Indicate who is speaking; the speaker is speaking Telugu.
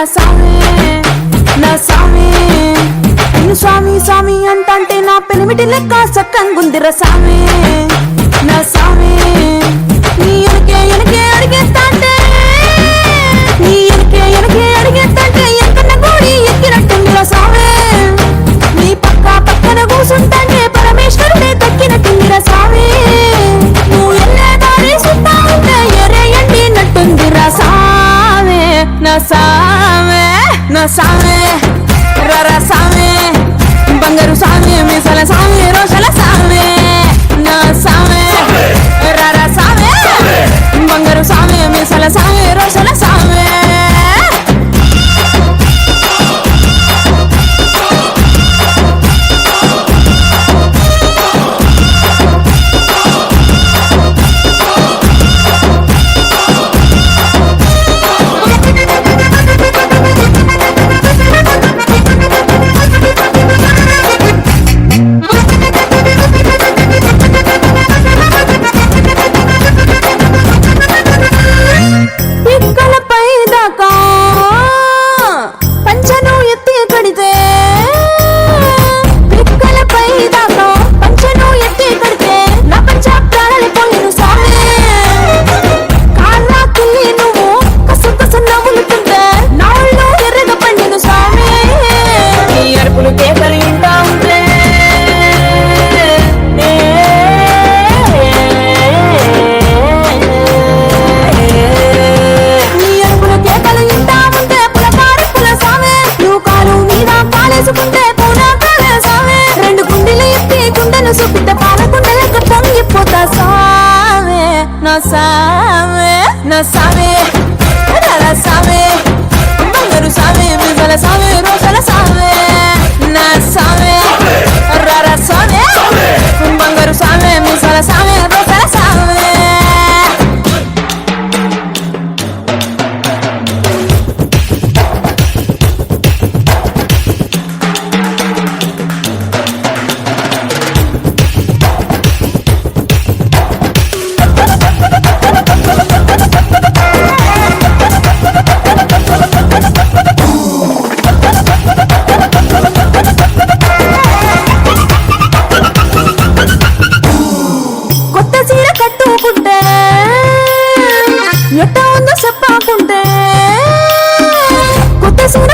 Speaker 1: ఉందిరా సామి నా సామి నిన్ను స్వామి స్వామి అంటే నా పెనిమిటి లెక్క సక్కంగుందిరా సామి నా సామి నీ ఎనకే అడిగేస్తాంటే నీ ఎనకే అడిగేస్తాంటే ఎక్కన గోడి ఎక్కినట్టుందిరా సామి నీ పక్కన కూసుంటే పరమేశ్వరుడే దక్కినట్టుందిరా సామి నువ్వు ఎల్లే దారి సుత్తా ఉంటే ఎరేయండి నట్టుందిరా సామి నా సామి నా సామి రర సామి బంగారు సామి మీసల సామి రోషల సామి నా సామి రర సామి బంగారు సామి మీసల సామి రోషల సామి నా సామి నా సామి రర సామి బంగారు సామి మీసల సామి రోషల సామి నా సామి రర సామి బంగారు సామి మీసల సామి రోషల సామి ఎట్టా ఉందో చెప్పకుంటే కొత్త సూర